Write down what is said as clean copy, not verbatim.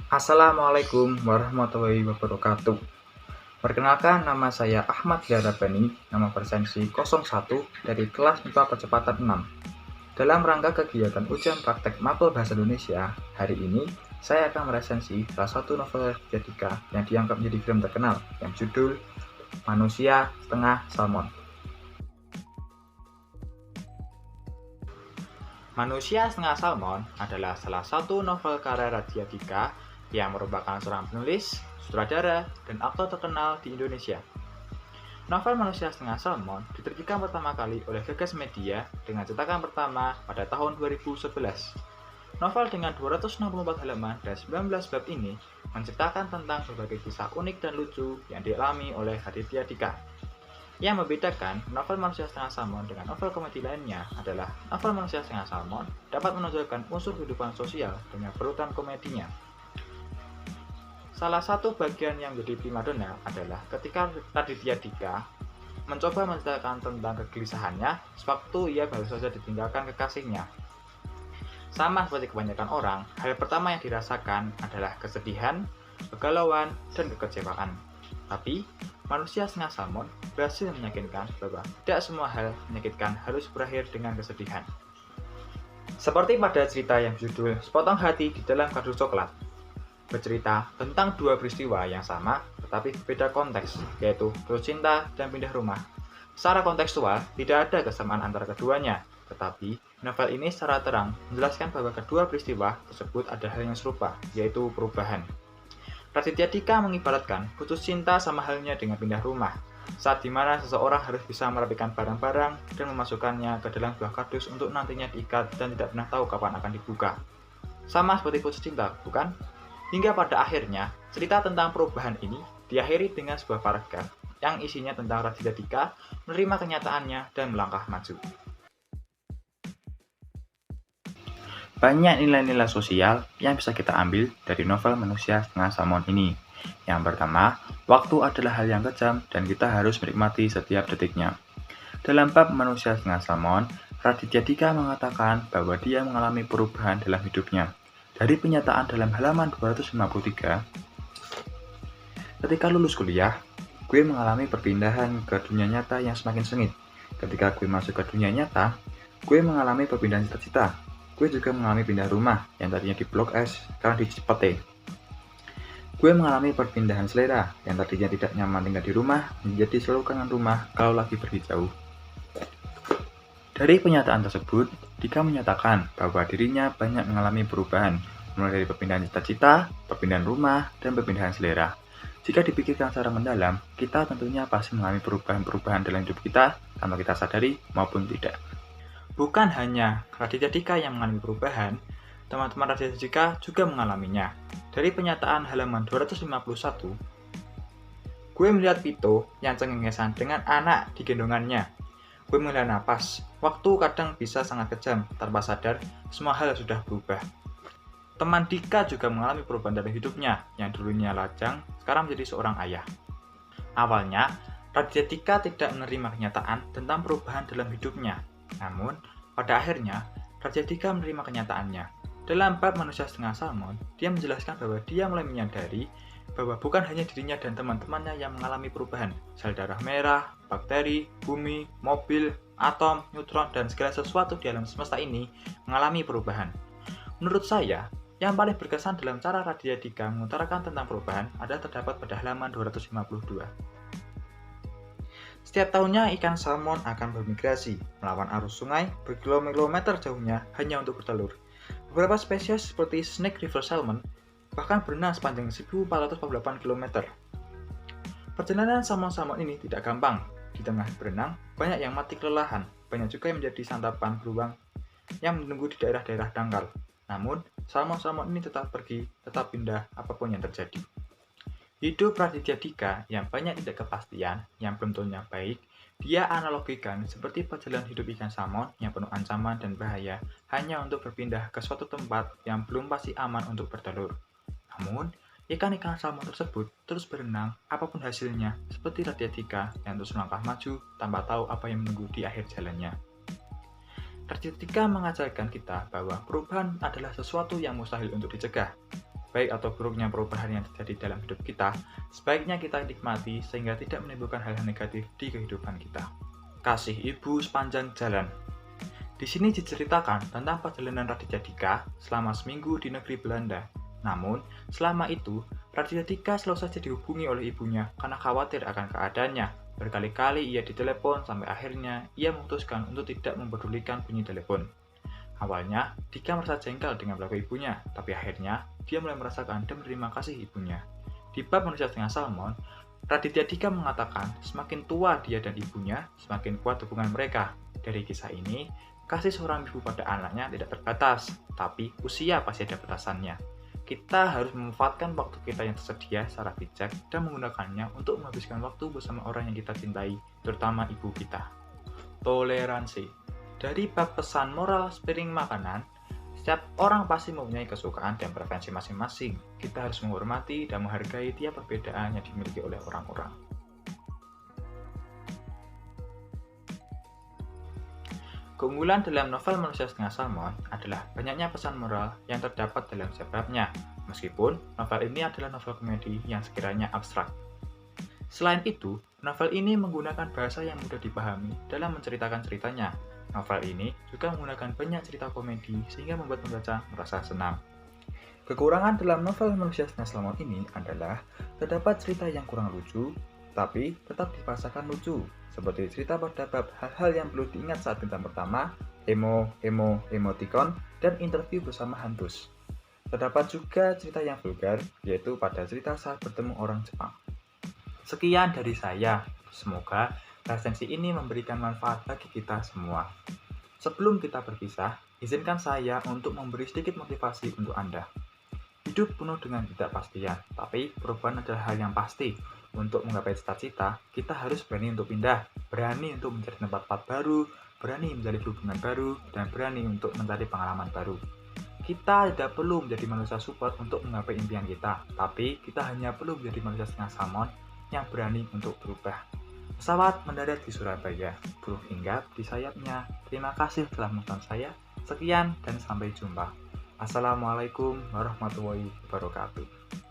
Assalamualaikum warahmatullahi wabarakatuh. Perkenalkan, nama saya Ahmad Garabani, nama presensi 01 dari kelas MIPA Percepatan 6. Dalam rangka kegiatan ujian praktek mapel bahasa Indonesia, hari ini saya akan meresensi salah satu novel Raditya yang dianggap menjadi film terkenal yang judul Manusia Setengah Salmon. Manusia Setengah Salmon adalah salah satu novel karya Raditya Dika yang merupakan seorang penulis, sutradara, dan aktor terkenal di Indonesia. Novel Manusia Setengah Salmon diterbitkan pertama kali oleh Gagas Media dengan cetakan pertama pada tahun 2011. Novel dengan 264 halaman dan 19 bab ini menceritakan tentang berbagai kisah unik dan lucu yang dialami oleh Raditya Dika. Yang membedakan novel Manusia Setengah Salmon dengan novel komedi lainnya adalah novel Manusia Setengah Salmon dapat menonjolkan unsur kehidupan sosial dengan berurutan komedinya. Salah satu bagian yang menjadi primadona adalah ketika Raditya Dika mencoba menceritakan tentang kegelisahannya sewaktu ia baru saja ditinggalkan kekasihnya. Sama seperti kebanyakan orang, hal pertama yang dirasakan adalah kesedihan, kegalauan, dan kekecewaan. Tapi, Manusia Setengah Salmon berhasil meyakinkan bahwa tidak semua hal menyakitkan harus berakhir dengan kesedihan. Seperti pada cerita yang berjudul Sepotong Hati di Dalam Kardus Coklat, bercerita tentang dua peristiwa yang sama tetapi berbeda konteks, yaitu putus cinta dan pindah rumah. Secara kontekstual, tidak ada kesamaan antara keduanya, tetapi novel ini secara terang menjelaskan bahwa kedua peristiwa tersebut ada hal yang serupa, yaitu perubahan. Raditya Dika mengibaratkan putus cinta sama halnya dengan pindah rumah, saat dimana seseorang harus bisa merapikan barang-barang dan memasukkannya ke dalam buah kardus untuk nantinya diikat dan tidak pernah tahu kapan akan dibuka. Sama seperti putus cinta, bukan? Hingga pada akhirnya, cerita tentang perubahan ini diakhiri dengan sebuah paragraf yang isinya tentang Raditya Dika menerima kenyataannya dan melangkah maju. Banyak nilai-nilai sosial yang bisa kita ambil dari novel Manusia Setengah Salmon ini. Yang pertama, waktu adalah hal yang kejam dan kita harus menikmati setiap detiknya. Dalam bab Manusia Setengah Salmon, Raditya Dika mengatakan bahwa dia mengalami perubahan dalam hidupnya. Dari penyataan dalam halaman 253, ketika lulus kuliah, gue mengalami perpindahan ke dunia nyata yang semakin sengit. Ketika gue masuk ke dunia nyata, gue mengalami perpindahan cita-cita. Gue juga mengalami pindah rumah yang tadinya di Blok S, sekarang di Cipete. Gue mengalami perpindahan selera yang tadinya tidak nyaman tinggal di rumah menjadi selalu kangen rumah kalau lagi pergi jauh. Dari pernyataan tersebut, Dika menyatakan bahwa dirinya banyak mengalami perubahan, mulai dari perpindahan cita-cita, perpindahan rumah, dan perpindahan selera. Jika dipikirkan secara mendalam, kita tentunya pasti mengalami perubahan-perubahan dalam hidup kita tanpa kita sadari maupun tidak. Bukan hanya Raditya Dika yang mengalami perubahan, teman-teman Raditya Dika juga mengalaminya. Dari pernyataan halaman 251, gue melihat Pito yang cengengesan dengan anak di gendongannya. Gue menghela napas. Waktu kadang bisa sangat kejam, tanpa sadar semua hal sudah berubah. Teman Dika juga mengalami perubahan dalam hidupnya, yang dulunya lajang, sekarang menjadi seorang ayah. Awalnya, Raditya Dika tidak menerima kenyataan tentang perubahan dalam hidupnya. Namun, pada akhirnya, Raditya Dika menerima kenyataannya. Dalam bab Manusia Setengah Salmon, dia menjelaskan bahwa dia mulai menyadari bahwa bukan hanya dirinya dan teman-temannya yang mengalami perubahan. Sel darah merah, bakteri, bumi, mobil, atom, neutron, dan segala sesuatu di alam semesta ini mengalami perubahan. Menurut saya, yang paling berkesan dalam cara Raditya Dika mengutarakan tentang perubahan adalah terdapat pada halaman 252. Setiap tahunnya ikan salmon akan bermigrasi melawan arus sungai berkilometer jauhnya hanya untuk bertelur. Beberapa spesies seperti snake river salmon bahkan berenang sepanjang 1448 km. Perjalanan salmon-salmon ini tidak gampang. Di tengah berenang, banyak yang mati kelelahan, banyak juga yang menjadi santapan beruang yang menunggu di daerah-daerah dangkal. Namun, salmon-salmon ini tetap pergi, tetap pindah apapun yang terjadi. Hidup Raditya Dika yang banyak tidak kepastian, yang belum tentunya baik, dia analogikan seperti perjalanan hidup ikan salmon yang penuh ancaman dan bahaya hanya untuk berpindah ke suatu tempat yang belum pasti aman untuk bertelur. Namun, ikan-ikan salmon tersebut terus berenang apapun hasilnya, seperti Raditya Dika yang terus melangkah maju tanpa tahu apa yang menunggu di akhir jalannya. Radioetika mengajarkan kita bahwa perubahan adalah sesuatu yang mustahil untuk dicegah. Baik atau buruknya perubahan yang terjadi dalam hidup kita, sebaiknya kita nikmati sehingga tidak menimbulkan hal-hal negatif di kehidupan kita. Kasih Ibu Sepanjang Jalan. Di sini diceritakan tentang perjalanan Raditya Dika selama seminggu di negeri Belanda. Namun, selama itu, Raditya Dika selalu saja dihubungi oleh ibunya karena khawatir akan keadaannya. Berkali-kali ia ditelepon sampai akhirnya ia memutuskan untuk tidak mempedulikan bunyi telepon. Awalnya, Dika merasa jengkel dengan perilaku ibunya, tapi akhirnya dia mulai merasakan dan berterima kasih ibunya. Di bab Manusia Setengah Salmon, Raditya Dika mengatakan semakin tua dia dan ibunya, semakin kuat hubungan mereka. Dari kisah ini, kasih seorang ibu pada anaknya tidak terbatas, tapi usia pasti ada batasannya. Kita harus memanfaatkan waktu kita yang tersedia secara bijak dan menggunakannya untuk menghabiskan waktu bersama orang yang kita cintai, terutama ibu kita. Toleransi. Dari bab pesan moral piring makanan, setiap orang pasti mempunyai kesukaan dan preferensi masing-masing. Kita harus menghormati dan menghargai tiap perbedaan yang dimiliki oleh orang-orang. Keunggulan dalam novel Manusia Setengah Salmon adalah banyaknya pesan moral yang terdapat dalam setiap babnya, meskipun novel ini adalah novel komedi yang sekiranya abstrak. Selain itu, novel ini menggunakan bahasa yang mudah dipahami dalam menceritakan ceritanya. Novel ini juga menggunakan banyak cerita komedi sehingga membuat pembaca merasa senang. Kekurangan dalam novel Manusia Setengah Salmon ini adalah terdapat cerita yang kurang lucu, tapi tetap dipaksakan lucu, seperti cerita pada bab hal-hal yang perlu diingat saat bintang pertama, emotikon, dan interview bersama Hantus. Terdapat juga cerita yang vulgar, yaitu pada cerita saat bertemu orang Jepang. Sekian dari saya, semoga resensi ini memberikan manfaat bagi kita semua. Sebelum kita berpisah, izinkan saya untuk memberi sedikit motivasi untuk Anda. Hidup penuh dengan ketidakpastian, tapi perubahan adalah hal yang pasti. Untuk menggapai cita-cita, kita harus berani untuk pindah, berani untuk mencari tempat-tempat baru, berani mencari hubungan baru, dan berani untuk mencari pengalaman baru. Kita tidak perlu menjadi manusia support untuk menggapai impian kita, tapi kita hanya perlu menjadi manusia setengah salmon yang berani untuk berubah. Pesawat mendarat di Surabaya, burung hinggap di sayapnya. Terima kasih telah menonton saya. Sekian dan sampai jumpa. Assalamualaikum warahmatullahi wabarakatuh.